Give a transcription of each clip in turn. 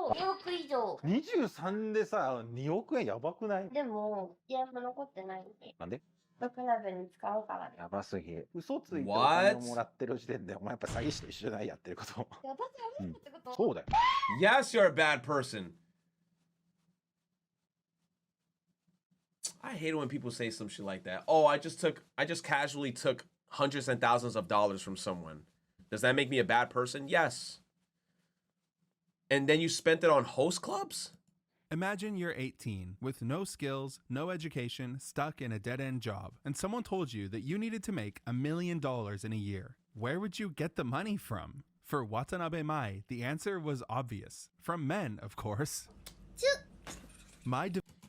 そう、2億以上。23でさ、2億円やばくない？でも、ゲーム残ってないんで。なんで？クラブに使うからね。やばすぎ。嘘ついてお金をもらってる時点で、お前やっぱ詐欺師と一緒じゃないやってること。私悪いってこと？そうだよ。Yes, you're a bad person. I hate it when people say some shit like that. Oh, I just casually took hundreds and thousands of dollars from someone. Does that make me a bad person? Yes. And then you spent it on host clubs? Imagine you're 18, with no skills, no education, stuck in a dead-end job, and someone told you that you needed to make $1 million in a year. Where would you get the money from? For Watanabe Mai, the answer was obvious. From men, of course.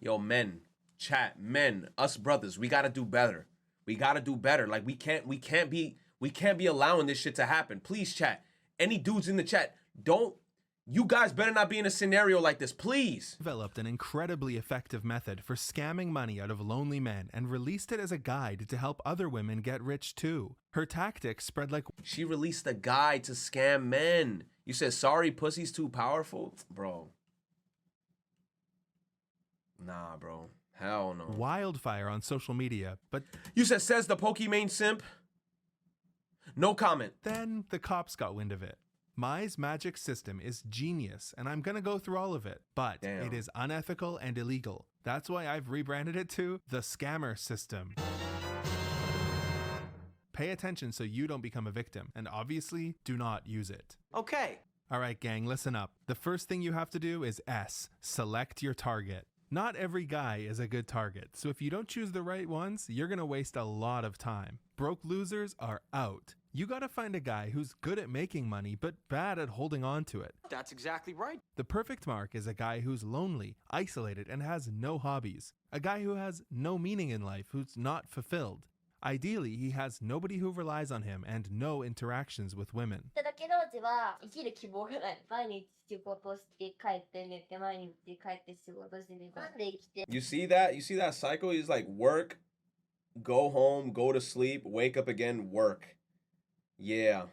Yo, men, chat, men, us brothers, we gotta do better. We gotta do better. Like we can't be allowing this shit to happen. Please, chat. Any dudes in the chat, you guys better not be in a scenario like this, please. Developed an incredibly effective method for scamming money out of lonely men and released it as a guide to help other women get rich too. Her tactics spread like... She released a guide to scam men. You said, sorry, pussy's too powerful? Bro. Nah, bro. Hell no. Wildfire on social media, but... You says the Pokimane simp? No comment. Then the cops got wind of it. Mai's magic system is genius, and I'm gonna go through all of it, but it is unethical and illegal. That's why I've rebranded it to the Scammer System. Pay attention so you don't become a victim, and obviously, do not use it. Okay. Alright gang, listen up. The first thing you have to do is select your target. Not every guy is a good target, so if you don't choose the right ones, you're gonna waste a lot of time. Broke losers are out. You gotta find a guy who's good at making money but bad at holding on to it. That's exactly right. The perfect mark is a guy who's lonely, isolated, and has no hobbies. A guy who has no meaning in life, who's not fulfilled. Ideally, he has nobody who relies on him and no interactions with women. You see that? You see that cycle? He's like work, go home, go to sleep, wake up again, work. Yeah.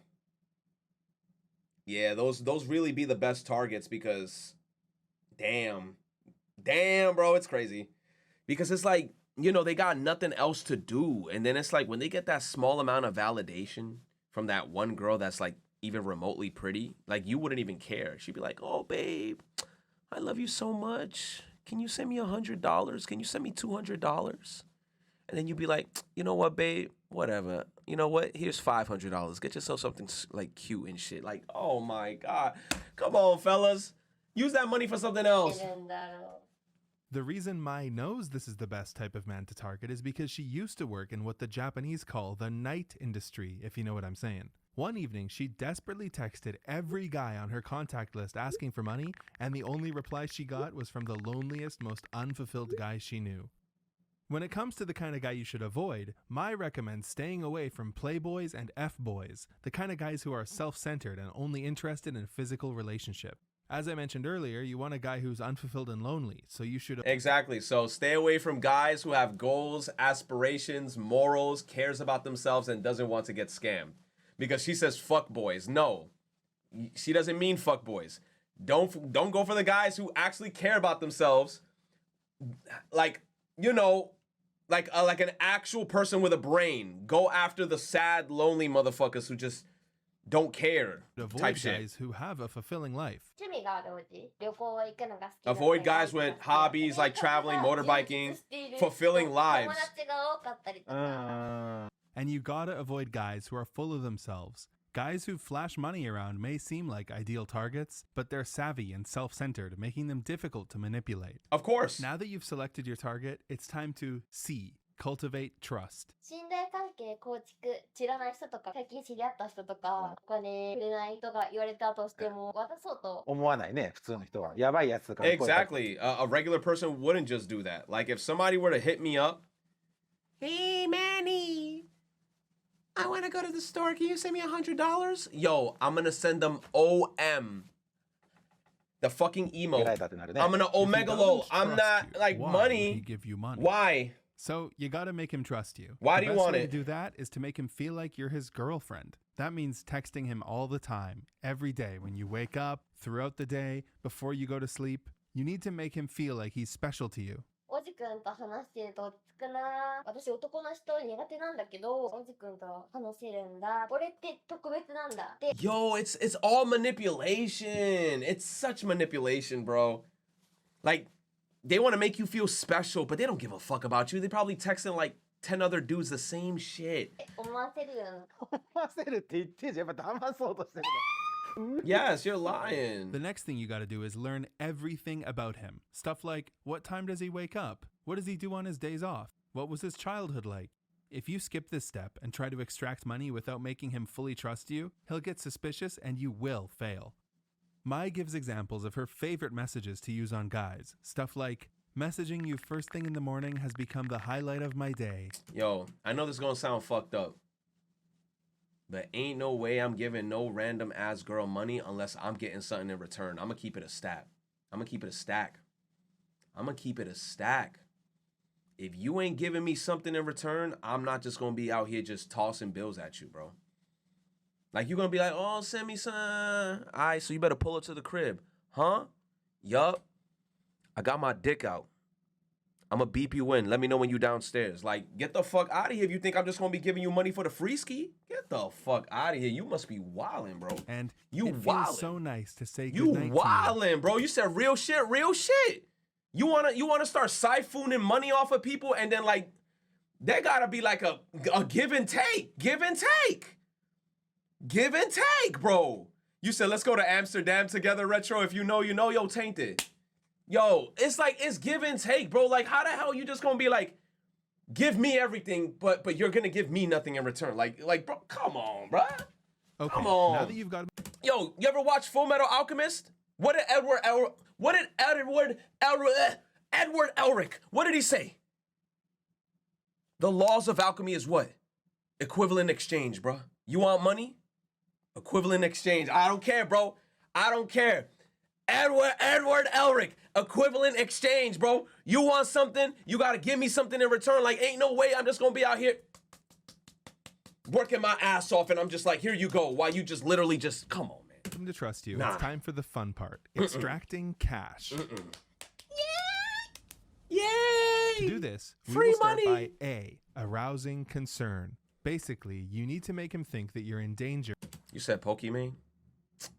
Yeah, those really be the best targets because damn, bro, it's crazy. Because it's like, you know, they got nothing else to do. And then it's like when they get that small amount of validation from that one girl that's like even remotely pretty, like you wouldn't even care. She'd be like, oh, babe, I love you so much. Can you send me $100? Can you send me $200? And then you'd be like, you know what, babe? Whatever. You know what? Here's $500. Get yourself something like cute and shit. Like, oh my God. Come on, fellas. Use that money for something else. The reason Mai knows this is the best type of man to target is because she used to work in what the Japanese call the night industry, if you know what I'm saying. One evening, she desperately texted every guy on her contact list asking for money, and the only reply she got was from the loneliest, most unfulfilled guy she knew. When it comes to the kind of guy you should avoid, Mai recommends staying away from playboys and F-boys, the kind of guys who are self-centered and only interested in physical relationship. As I mentioned earlier, you want a guy who's unfulfilled and lonely, so you should... Exactly. So stay away from guys who have goals, aspirations, morals, cares about themselves, and doesn't want to get scammed. Because she says fuck boys. No, she doesn't mean fuck boys. Don't go for the guys who actually care about themselves. Like, you know, like an actual person with a brain. Go after the sad, lonely motherfuckers who just don't care. Avoid type guys shit. who have a fulfilling life. Avoid guys with hobbies like traveling, motorbiking, fulfilling lives. And you gotta avoid guys who are full of themselves. Guys who flash money around may seem like ideal targets, but they're savvy and self-centered, making them difficult to manipulate. Of course. Now that you've selected your target, it's time to cultivate trust. Exactly. A regular person wouldn't just do that. Like if somebody were to hit me up, hey Manny, I want to go to the store. Can you send me $100? Yo, I'm gonna send them OM. The fucking emo. I'm gonna omega low. I'm not like money. Give you money. Why? So you gotta make him trust you. Why The do you best want way it? to do that is to make him feel like you're his girlfriend. That means texting him all the time, every day, when you wake up, throughout the day, before you go to sleep. You need to make him feel like he's special to you. おじくんと話してると落ち着くな。私男の人苦手なんだけど、おじくんと話せるんだ。俺って特別なんだ。で、 Yo, it's all manipulation. It's such manipulation, bro. Like, they want to make you feel special, but they don't give a fuck about you. They probably texting like 10 other dudes the same shit. 思わせるような。思わせるって言ってんじゃん。やっぱ騙そうとしてる Yes, you're lying. The next thing you gotta do is learn everything about him. Stuff like, what time does he wake up? What does he do on his days off? What was his childhood like? If you skip this step and try to extract money without making him fully trust you, he'll get suspicious and you will fail. Mai gives examples of her favorite messages to use on guys. Stuff like, messaging you first thing in the morning has become the highlight of my day. Yo, I know this is gonna sound fucked up, but ain't no way I'm giving no random ass girl money unless I'm getting something in return. I'm gonna keep it a stack. I'm gonna keep it a stack. I'm gonna keep it a stack. If you ain't giving me something in return, I'm not just gonna be out here just tossing bills at you, bro. Like, you're gonna be like, oh, send me some. All right, so you better pull it to the crib. Huh? Yup. I got my dick out. I'm gonna beep you in. Let me know when you downstairs. Like, get the fuck out of here if you think I'm just gonna be giving you money for the free ski. Get the fuck out of here. You must be wildin', bro. And You it feels wildin'. so nice to say You goodnight to you. wildin', bro. You said real shit, real shit. You wanna start siphoning money off of people, and then like there gotta be like a give and take. Give and take. Give and take, bro. You said let's go to Amsterdam together, Retro. If you know, you know, yo, tainted. Yo, it's like it's give and take, bro. Like, how the hell you just gonna be like, give me everything, but you're gonna give me nothing in return? Like, bro, come on, bro. Okay, Come on. now that you've got Yo, you ever watch Full Metal Alchemist? What did Edward Elric, what did he say? The laws of alchemy is what? Equivalent exchange, bro. You want money? Equivalent exchange. I don't care, bro. I don't care. Edward Elric, equivalent exchange, bro. You want something, you gotta give me something in return. Like, ain't no way I'm just gonna be out here working my ass off and I'm just like, here you go, while you just literally just, come on, man. him to trust you. Nah. It's time for the fun part. Extracting cash. Yay! To do this, we Free will start money! by A, arousing concern. Basically, you need to make him think that you're in danger. You said Pokimane?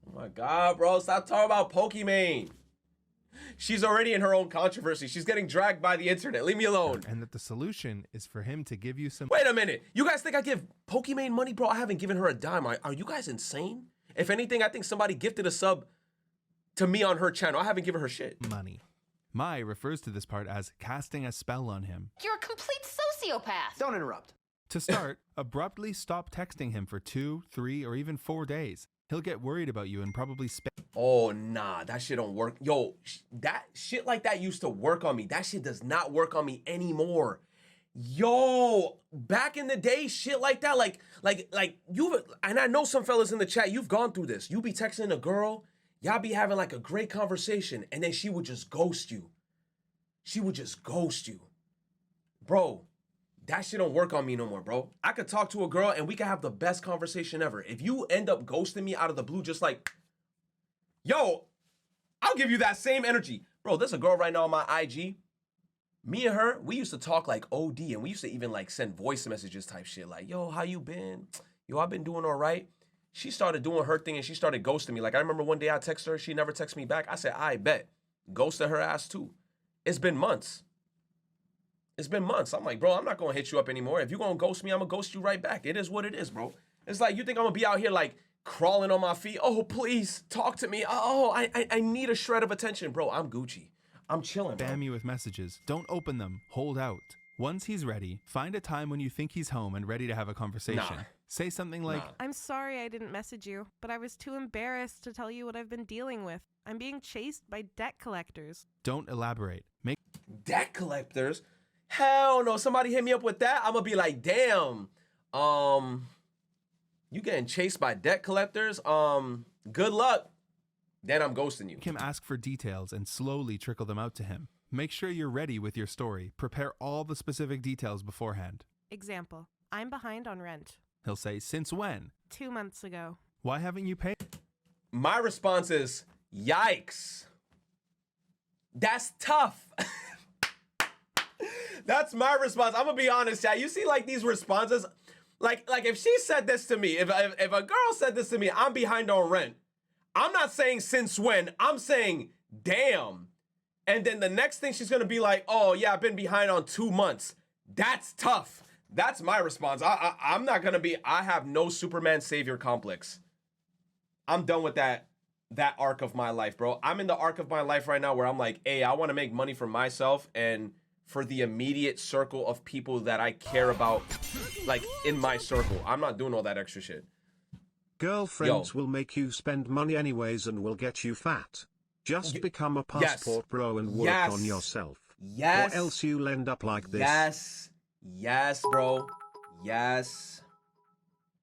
Oh my God, bro, stop talking about Pokimane. She's already in her own controversy. She's getting dragged by the internet. Leave me alone. And that the solution is for him to give you some Wait a minute. You guys think I give Pokimane money, bro? I haven't given her a dime. Are you guys insane? If anything, I think somebody gifted a sub to me on her channel. I haven't given her shit. money. Mai refers to this part as casting a spell on him. You're a complete sociopath. Don't interrupt. To start, abruptly stop texting him for 2, 3, or even 4 days. He'll get worried about you and probably Oh, nah, that shit don't work. Yo, that shit like that used to work on me. That shit does not work on me anymore. Yo, back in the day, shit like that, like you've, and I know some fellas in the chat, you've gone through this. You be texting a girl, y'all be having like a great conversation, and then she would just ghost you. She would just ghost you. Bro, that shit don't work on me no more, bro. I could talk to a girl and we could have the best conversation ever. If you end up ghosting me out of the blue, just like, yo, I'll give you that same energy. Bro, there's a girl right now on my IG. Me and her, we used to talk like OD, and we used to even like send voice messages type shit. Like, yo, how you been? Yo, I've been doing all right. She started doing her thing and she started ghosting me. Like, I remember one day I texted her, she never texted me back. I said, I bet. Ghosted her ass too. It's been months. It's been months. I'm like, bro, I'm not gonna hit you up anymore. If you're gonna ghost me, I'm gonna ghost you right back. It is what it is, bro. It's like, you think I'm gonna be out here like crawling on my feet? Oh, please, talk to me. Oh, I need a shred of attention. Bro, I'm Gucci. I'm chilling, bro. spam you with messages. Don't open them. Hold out. Once he's ready, find a time when you think he's home and ready to have a conversation. Nah. Say something like, Nah. I'm sorry I didn't message you, but I was too embarrassed to tell you what I've been dealing with. I'm being chased by debt collectors. don't elaborate. Make Debt collectors? Hell no. Somebody hit me up with that, I'm gonna be like, damn. You getting chased by debt collectors? Good luck. Then I'm ghosting you. him ask for details and slowly trickle them out to him. Make sure you're ready with your story. Prepare all the specific details beforehand. Example, I'm behind on rent. He'll say, since when? 2 months ago. Why haven't you paid? My response is, yikes. That's tough. That's my response. I'm gonna be honest, chat. You see like these responses, like if she said this to me, if a girl said this to me, I'm behind on rent. I'm not saying since when, I'm saying damn. And then the next thing she's gonna be like, oh yeah, I've been behind on 2 months. That's tough. That's my response. I'm not gonna be, I have no Superman savior complex. I'm done with that arc of my life, bro. I'm in the arc of my life right now where I'm like, hey, I wanna make money for myself and for the immediate circle of people that I care about, like in my circle. I'm not doing all that extra shit. Girlfriends will make you spend money anyways and will get you fat. Just become a passport bro and work on yourself. Yes. Or else you'll end up like this. Yes. Yes, bro. Yes.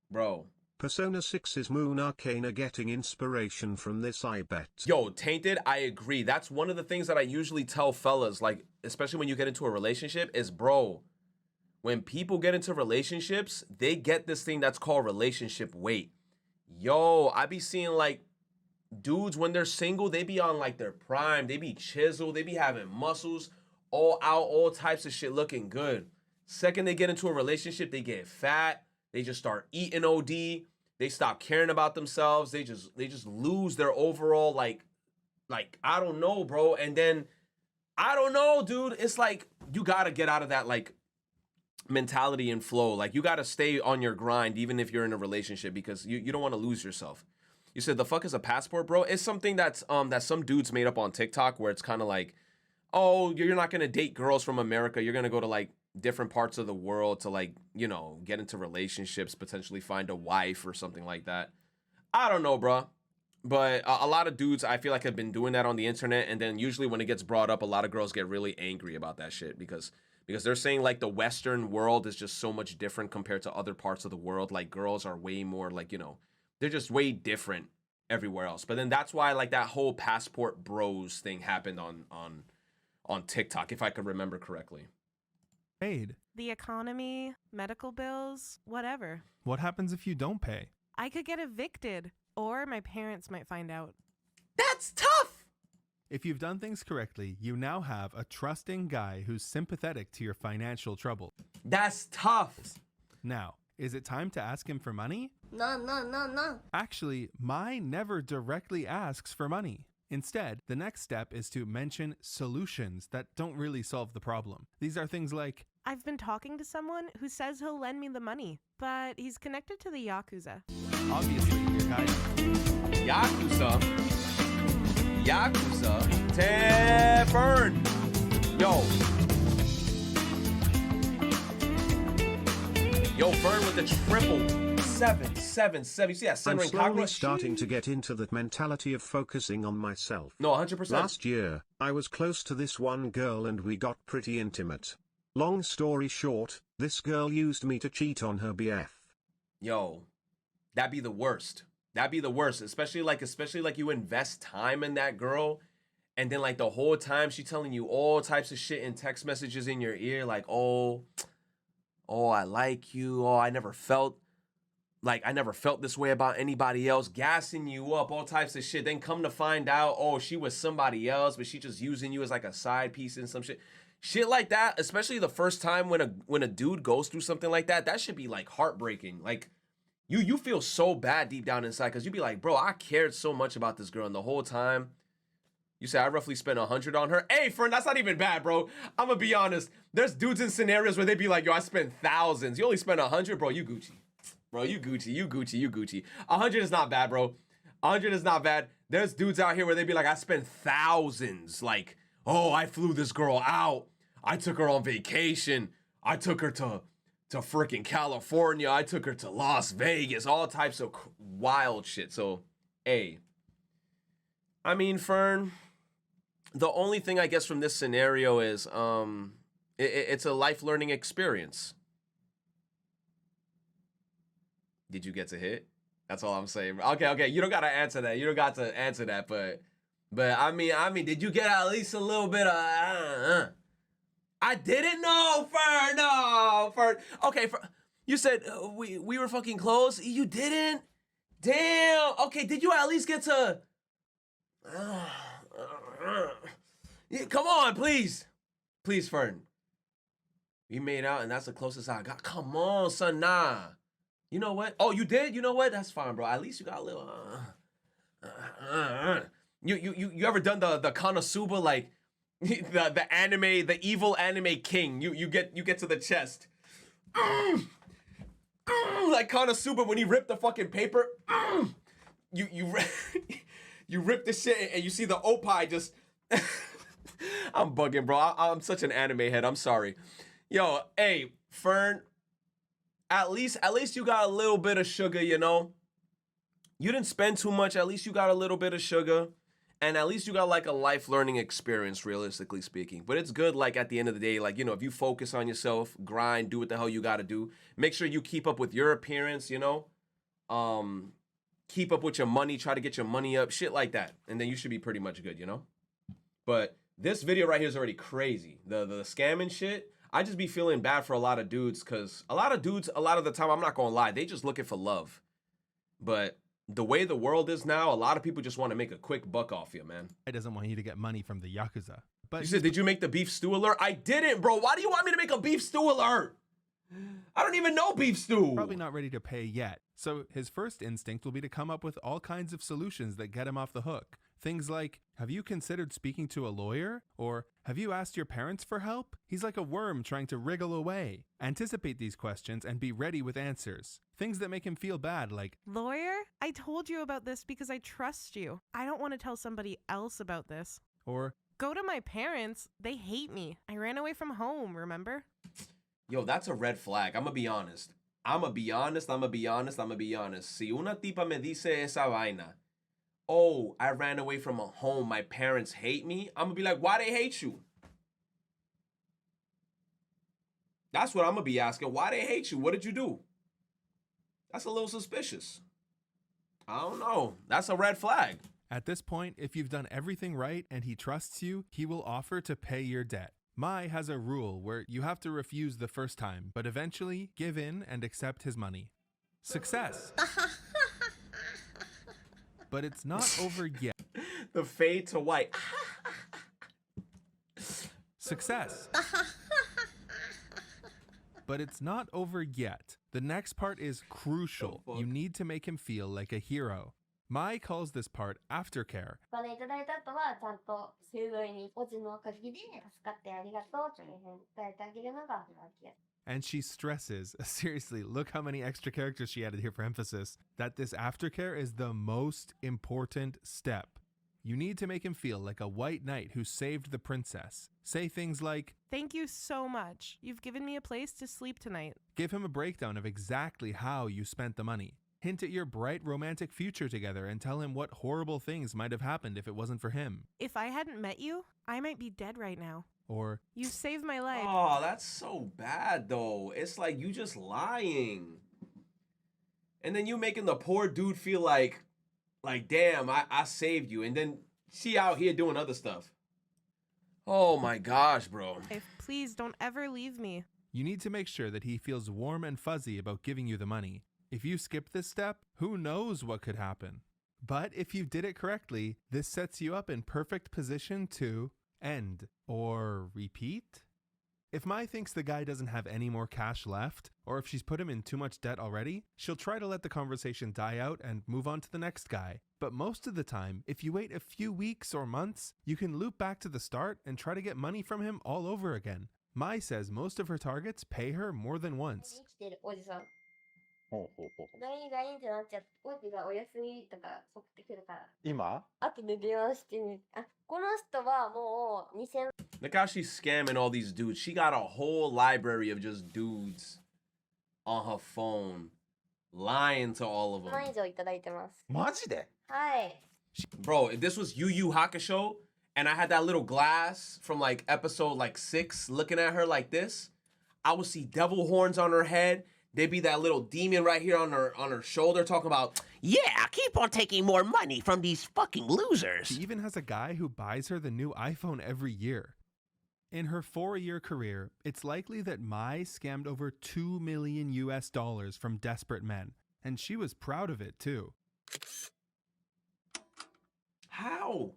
Bro. Persona 6's Moon Arcana getting inspiration from this, I bet. Yo, Tainted, I agree. That's one of the things that I usually tell fellas, like, especially when you get into a relationship, is, bro, when people get into relationships, they get this thing that's called relationship weight. Yo, I be seeing, like, dudes, when they're single, they be on, like, their prime. They be chiseled. They be having muscles all out, all types of shit looking good. Second they get into a relationship, they get fat. They just start eating OD. They stop caring about themselves. They just lose their overall, like, I don't know, bro. And then, I don't know, dude. It's like, you gotta get out of that, like, mentality and flow. Like, you gotta stay on your grind, even if you're in a relationship, because you don't want to lose yourself. You said the fuck is a passport, bro? It's something that's that some dudes made up on TikTok where it's kind of like, oh, you're not gonna date girls from America. You're gonna go to, like, different parts of the world to, like, you know, get into relationships, potentially find a wife or something like that. I don't know, bro. But a lot of dudes, I feel like, have been doing that on the internet. And then usually when it gets brought up, a lot of girls get really angry about that shit because they're saying, like, the Western world is just so much different compared to other parts of the world. Like, girls are way more, like, you know, they're just way different everywhere else. But then that's why, like, that whole passport bros thing happened on TikTok, if I could remember correctly. Paid. The economy, medical bills, whatever. What happens if you don't pay? I could get evicted, or my parents might find out. That's tough! If you've done things correctly, you now have a trusting guy who's sympathetic to your financial trouble. That's tough! Now, is it time to ask him for money? No. Actually, Mai never directly asks for money. Instead, the next step is to mention solutions that don't really solve the problem. These are things like, I've been talking to someone who says he'll lend me the money, but he's connected to the Yakuza. obviously, your guy. Yakuza. Fern. Yo, Fern with the triple. 777. You see that I'm centering slowly cockroach? starting to get into that mentality of focusing on myself. No, 100%. Last year, I was close to this one girl and we got pretty intimate. Long story short, this girl used me to cheat on her BF. Yo, that'd be the worst. That'd be the worst. Especially like you invest time in that girl, and then like the whole time she telling you all types of shit in text messages in your ear, like, oh, I like you. Oh, I never felt this way about anybody else, gassing you up, all types of shit. Then come to find out, oh, she was somebody else, but she just using you as like a side piece and some shit. Shit like that, especially the first time when a dude goes through something like that, that should be like heartbreaking. Like you feel so bad deep down inside because you'd be like, bro, I cared so much about this girl, and the whole time you say I roughly spent 100 on her. Hey, friend, that's not even bad, bro. I'm gonna be honest. There's dudes in scenarios where they be like, yo, I spent thousands. You only spent 100, bro. You Gucci. Bro, you Gucci. 100 is not bad, bro. 100 is not bad. There's dudes out here where they be like, I spent thousands. Like, oh, I flew this girl out. I took her on vacation. I took her to freaking California. I took her to Las Vegas. All types of wild shit. So, hey. I mean, Fern, the only thing I guess from this scenario is it's a life learning experience. Did you get to hit? That's all I'm saying. Okay. You don't got to answer that. You don't got to answer that, but But I mean, did you get at least a little bit of? I didn't know, Fern. No, Fern. Okay, you said we were fucking close. You didn't. Damn. Okay, did you at least get to? Yeah, come on, please, Fern. We made out, and that's the closest I got. Come on, son. Nah. You know what? Oh, you did? You know what? That's fine, bro. At least you got a little. You ever done the Konosuba, like the anime, the evil anime king? You get to the chest. Like Konosuba when he ripped the fucking paper. You rip the shit and you see the opie just. I'm bugging, bro. I'm such an anime head. I'm sorry. Yo, hey, Fern. At least you got a little bit of sugar, you know? You didn't spend too much. At least you got a little bit of sugar. And at least you got like a life learning experience, realistically speaking. But it's good, like at the end of the day, like, you know, if you focus on yourself, grind, do what the hell you got to do. Make sure you keep up with your appearance, you know? Keep up with your money. Try to get your money up. Shit like that. And then you should be pretty much good, you know? But this video right here is already crazy. The scamming shit. I just be feeling bad for a lot of dudes because a lot of dudes, a lot of the time, I'm not going to lie, they just looking for love. But the way the world is now, a lot of people just want to make a quick buck off you, man. He doesn't want you to get money from the Yakuza. But you said, did you make the beef stew alert? I didn't, bro. Why do you want me to make a beef stew alert? I don't even know beef stew. Probably not ready to pay yet. So his first instinct will be to come up with all kinds of solutions that get him off the hook. Things like, have you considered speaking to a lawyer? Or have you asked your parents for help? He's like a worm trying to wriggle away. Anticipate these questions and be ready with answers. Things that make him feel bad, like, Lawyer, I told you about this because I trust you. I don't want to tell somebody else about this. or Go to my parents. They hate me. I ran away from home, remember? Yo, that's a red flag. I'm gonna be honest. Si una tipa me dice esa vaina, oh, I ran away from a home, my parents hate me, I'm gonna be like, why they hate you? That's what I'm gonna be asking. Why they hate you? What did you do? That's a little suspicious. I don't know. That's a red flag. at this point, if you've done everything right and he trusts you, he will offer to pay your debt. Mai has a rule where you have to refuse the first time, but eventually give in and accept his money. Success. But it's not over yet. The fade to white. Success. But it's not over yet. The next part is crucial. You need to make him feel like a hero. Mai calls this part aftercare. お金いただいた後はちゃんとすぐにおじのおかげで助かってありがとうというふうに伝えてあげるのがわけ。 And she stresses, seriously, look how many extra characters she added here for emphasis, that this aftercare is the most important step. You need to make him feel like a white knight who saved the princess. Say things like, Thank you so much. You've given me a place to sleep tonight. give him a breakdown of exactly how you spent the money. Hint at your bright romantic future together and tell him what horrible things might have happened if it wasn't for him. If I hadn't met you, I might be dead right now. Or, You saved my life. Oh, that's so bad though. It's like you just lying. And then you making the poor dude feel like damn, I saved you. And then she out here doing other stuff. Oh my gosh, bro. Please don't ever leave me. you need to make sure that he feels warm and fuzzy about giving you the money. If you skip this step, who knows what could happen? But if you did it correctly, this sets you up in perfect position to end or repeat. If Mai thinks the guy doesn't have any more cash left, or if she's put him in too much debt already, she'll try to let the conversation die out and move on to the next guy. But most of the time, if you wait a few weeks or months, you can loop back to the start and try to get money from him all over again. Mai says most of her targets pay her more than once. 生きてるおじさん。ほうほうほう。LINE ってなっちゃって、おじがお休みとか送ってくるから。今後で電話してみる。あ、この人はもう2000 Look how she's scamming all these dudes. She got a whole library of just dudes on her phone, lying to all of 万 them. 以上いただいてます。マジではい。 Bro, if this was Yu Yu Hakusho and I had that little glass from like episode like 6 looking at her like this, I would see devil horns on her head, There'd be that little demon right here on her shoulder talking about, yeah, keep on taking more money from these fucking losers. She even has a guy who buys her the new iPhone every year. In her 4-year career, it's likely that Mai scammed over $2 million from desperate men, and she was proud of it too. How?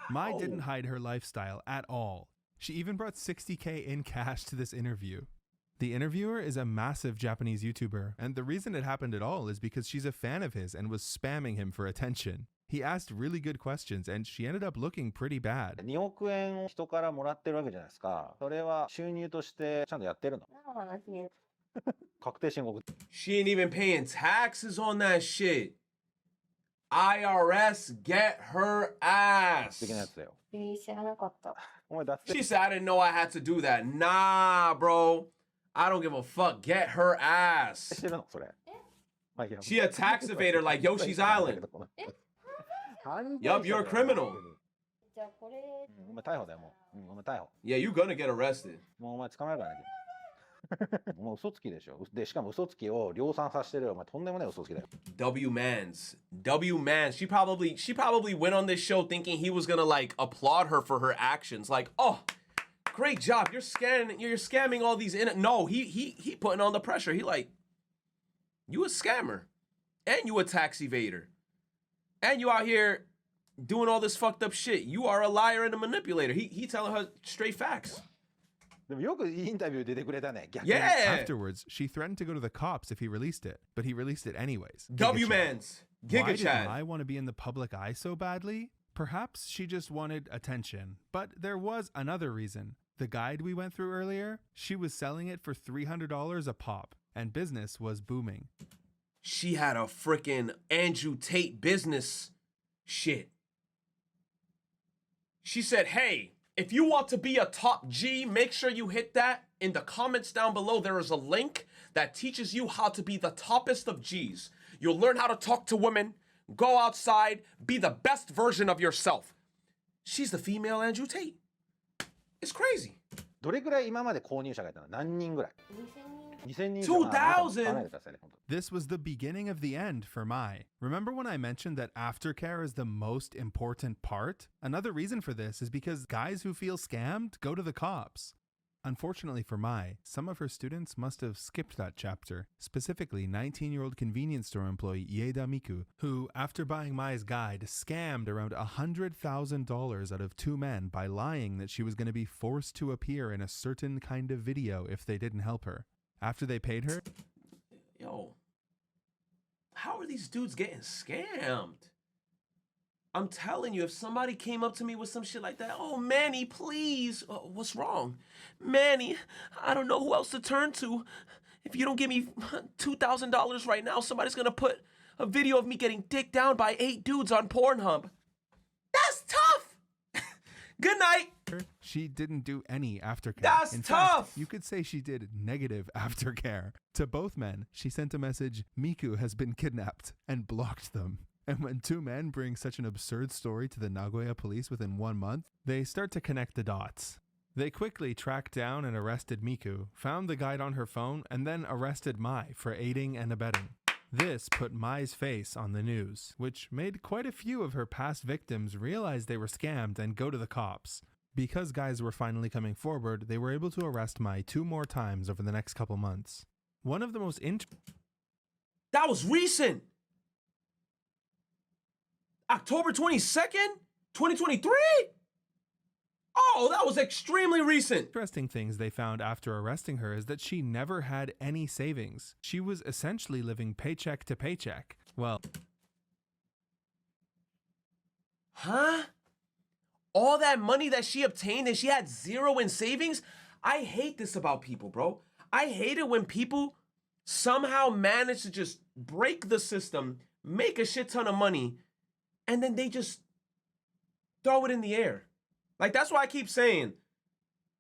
Mai didn't hide her lifestyle at all. She even brought $60K in cash to this interview. The interviewer is a massive Japanese YouTuber, and the reason it happened at all is because she's a fan of his and was spamming him for attention. He asked really good questions, and she ended up looking pretty bad. 2億円人からもらってるわけじゃないですか。それは収入としてちゃんとやってるの？何の話？確定申告。 She ain't even paying taxes on that shit. IRS, get her ass. 的なやつだよ。知らなかった。お前脱 She said, I didn't know I had to do that. Nah, bro. I don't give a fuck. Get her ass. してるのそれ。まあいいや She a tax evader like Yoshi's Island. Yup, you're a criminal. じゃあこれ。お前逮捕だよもう。お前逮捕。 Yeah, you gonna get arrested. もうお前捕まえるからね。もう嘘つきでしょ。でしかも嘘つきを量産させてるよ。お前とんでもない嘘つきだよ。 W Mans. She probably went on this show thinking he was gonna like applaud her for her actions. Like, oh, great job. You're scamming all these No, he putting on the pressure. He like, you a scammer. And you a tax evader. And you out here doing all this fucked up shit. You are a liar and a manipulator. He telling her straight facts. でもよくインタビュー出てくれたね。逆に。 Yeah. Afterwards, she threatened to go to the cops if he released it, but he released it anyways. W Mans. Why Giga did Chad. Mai want to be in the public eye so badly? Perhaps she just wanted attention, but there was another reason. The guide we went through earlier, she was selling it for $300 a pop, and business was booming. She had a freaking Andrew Tate business shit. She said, hey, if you want to be a top G, make sure you hit that. In the comments down below, there is a link that teaches you how to be the toppest of Gs. You'll learn how to talk to women, go outside, be the best version of yourself. She's the female Andrew Tate. It's crazy. どれくらい今まで購入者がいたの？何人ぐらい？2000人以上。 2,000? This was the beginning of the end for Mai. Remember when I mentioned that aftercare is the most important part? Another reason for this is because guys who feel scammed go to the cops. Unfortunately for Mai, some of her students must have skipped that chapter, specifically 19-year-old convenience store employee Ieda Miku, who, after buying Mai's guide, scammed around $100,000 out of 2 men by lying that she was going to be forced to appear in a certain kind of video if they didn't help her. After they paid her, Yo, how are these dudes getting scammed? I'm telling you, if somebody came up to me with some shit like that, oh, Manny, please. What's wrong? Manny, I don't know who else to turn to. If you don't give me $2,000 right now, somebody's going to put a video of me getting dicked down by 8 dudes on Pornhub. That's tough. Good night. she didn't do any aftercare. That's In tough! fact, you could say she did negative aftercare. To both men, she sent a message, Miku has been kidnapped, and blocked them. And when 2 men bring such an absurd story to the Nagoya police within 1 month, they start to connect the dots. They quickly tracked down and arrested Miku, found the guide on her phone, and then arrested Mai for aiding and abetting. This put Mai's face on the news, which made quite a few of her past victims realize they were scammed and go to the cops. Because guys were finally coming forward, they were able to arrest Mai 2 more times over the next couple months. One of the most That was recent. October 22nd, 2023? Oh, that was extremely recent. interesting things they found after arresting her is that she never had any savings. She was essentially living paycheck to paycheck. Well, Huh? All that money that she obtained and she had 0 in savings? I hate this about people, bro. I hate it when people somehow manage to just break the system, make a shit ton of money, and then they just throw it in the air. Like, that's why I keep saying,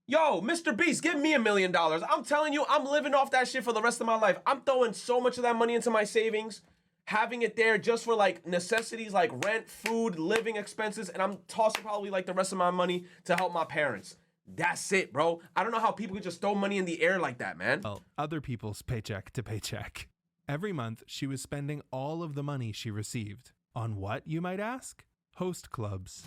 yo, Mr. Beast, give me $1 million. I'm telling you, I'm living off that shit for the rest of my life. I'm throwing so much of that money into my savings, having it there just for like necessities like rent, food, living expenses, and I'm tossing probably like the rest of my money to help my parents. That's it, bro. I don't know how people could just throw money in the air like that, man. Well, other people's paycheck to paycheck. Every month, she was spending all of the money she received. On what, you might ask? Host clubs.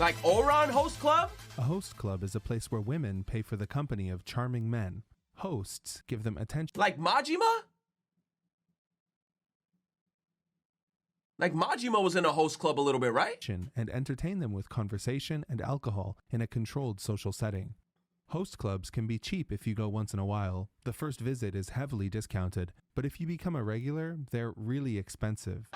Like Oran Host Club? A host club is a place where women pay for the company of charming men. Hosts give them attention. Like Majima? Like Majima was in a host club a little bit, right? And entertain them with conversation and alcohol in a controlled social setting. Host clubs can be cheap if you go once in a while. The first visit is heavily discounted, but if you become a regular, they're really expensive.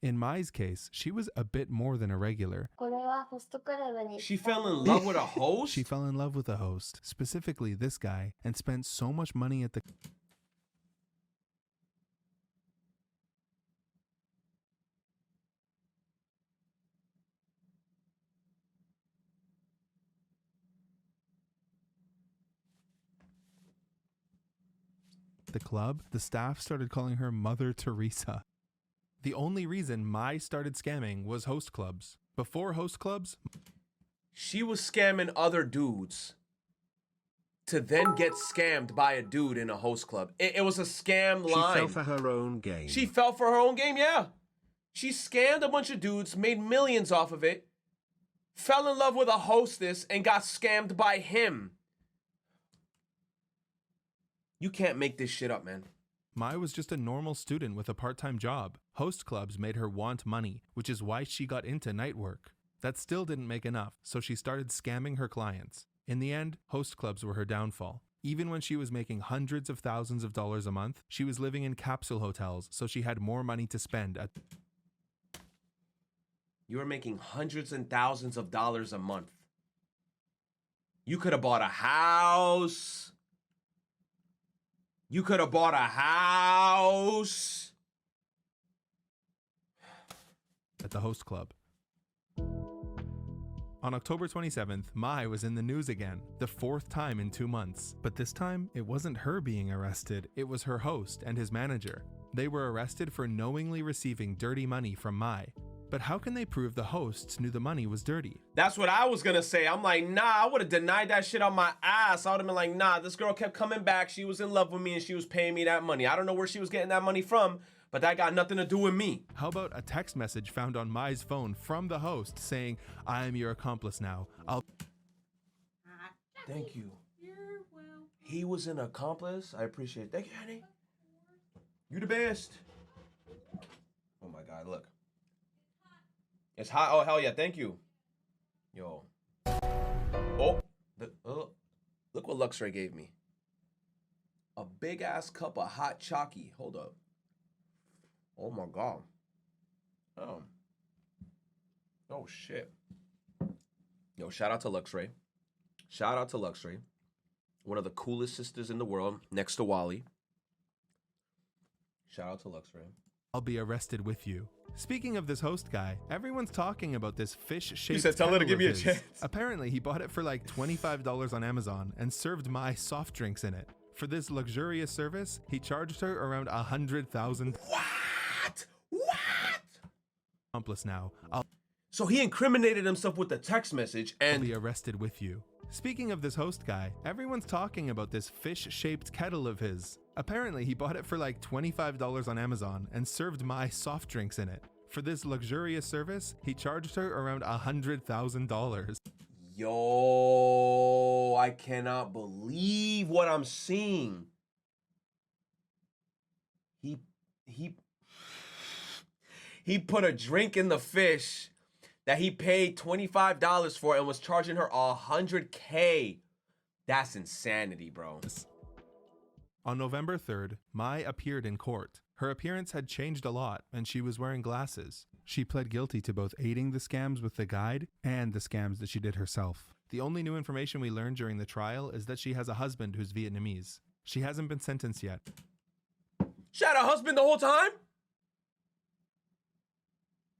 In Mai's case, she was a bit more than a regular. これはホストクラブに She fell in love with a host? She fell in love with a host, specifically this guy, and spent so much money at the club, the staff started calling her Mother Teresa. The only reason Mai started scamming was host clubs. Before host clubs, She was scamming other dudes to then get scammed by a dude in a host club. It was a scam She line. fell for her own game. She fell for her own game, yeah. She scammed a bunch of dudes, made millions off of it, fell in love with a hostess, and got scammed by him. You can't make this shit up, man. Mai was just a normal student with a part-time job. Host clubs made her want money, which is why she got into night work. That still didn't make enough, so she started scamming her clients. In the end, host clubs were her downfall. Even when she was making hundreds of thousands of dollars a month, she was living in capsule hotels, so she had more money to spend at... You were making hundreds and thousands of dollars a month. You could have bought a house. You could have bought a house. at the host club. On October 27th, Mai was in the news again, the fourth time in 2 months. But this time, it wasn't her being arrested, it was her host and his manager. They were arrested for knowingly receiving dirty money from Mai. But how can they prove the hosts knew the money was dirty? That's what I was gonna say. I'm like, nah, I would have denied that shit on my ass. I would have been like, nah, this girl kept coming back. She was in love with me and she was paying me that money. I don't know where she was getting that money from, but that got nothing to do with me. How about a text message found on Mai's phone from the host saying, I am your accomplice now. Thank you. He was an accomplice. I appreciate it. Thank you, honey. You the best. Oh my God, look. It's hot. Oh, hell yeah. Thank you. Yo. Oh. Look what Luxray gave me. A big ass cup of hot chalky. Hold up. Oh my God. Oh shit. Yo, shout out to Luxray. Shout out to Luxray. One of the coolest sisters in the world, next to Wally. Shout out to Luxray. I'll be arrested with you. Speaking of this host guy, everyone's talking about this fish-shaped You said, tell her to kettle give me of a his. chance. Apparently, he bought it for like $25 on Amazon and served Mai soft drinks in it. For this luxurious service, he charged her around $100,000. What? Accomplice now. So he incriminated himself with the text message I'll and be arrested with you. Speaking of this host guy, everyone's talking about this fish-shaped kettle of his. Apparently, he bought it for like $25 on Amazon and served Mai soft drinks in it. For this luxurious service, he charged her around $100,000. yo, I cannot believe what I'm seeing. He put a drink in the fish that he paid $25 for and was charging her $100K. That's insanity, bro. On November 3rd, Mai appeared in court. Her appearance had changed a lot, and she was wearing glasses. She pled guilty to both aiding the scams with the guide and the scams that she did herself. The only new information we learned during the trial is that she has a husband who's Vietnamese. She hasn't been sentenced yet. She had a husband the whole time?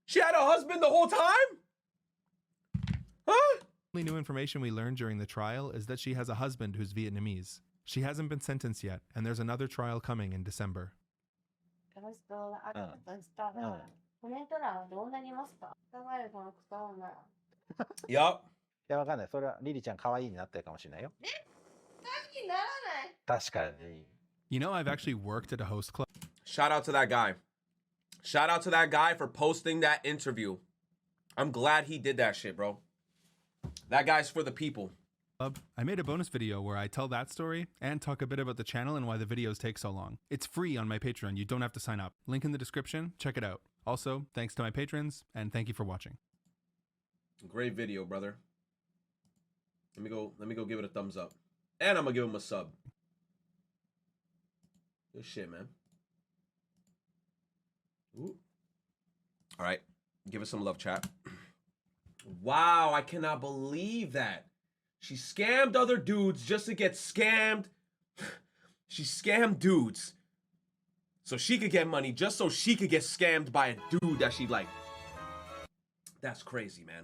She had a husband the whole time? Huh? The only new information we learned during the trial is that she has a husband who's Vietnamese. She hasn't been sentenced yet, and there's another trial coming in December. この人があったとしたら、コメント欄はどうなりますか？考えるこのクソ女。 Yup. や、わかんない。それはリリちゃん可愛いになってるかもしれないよ。気にならない。確かに。You know, I've actually worked at a host club Shout out to that guy. Shout out to that guy for posting that interview. I'm glad he did that shit, bro. That guy's for the people. I made a bonus video where I tell that story and talk a bit about the channel and why the videos take so long. It's free on my Patreon. You don't have to sign up. Link in the description. Check it out. Also, thanks to my patrons, and thank you for watching. Great video, brother. Let me go give it a thumbs up. And I'm gonna give him a sub. Good shit, man. Ooh. All right. Give us some love, chat. Wow, I cannot believe that. She scammed other dudes just to get scammed. She scammed dudes so she could get money just so she could get scammed by a dude that she liked. That's crazy, man.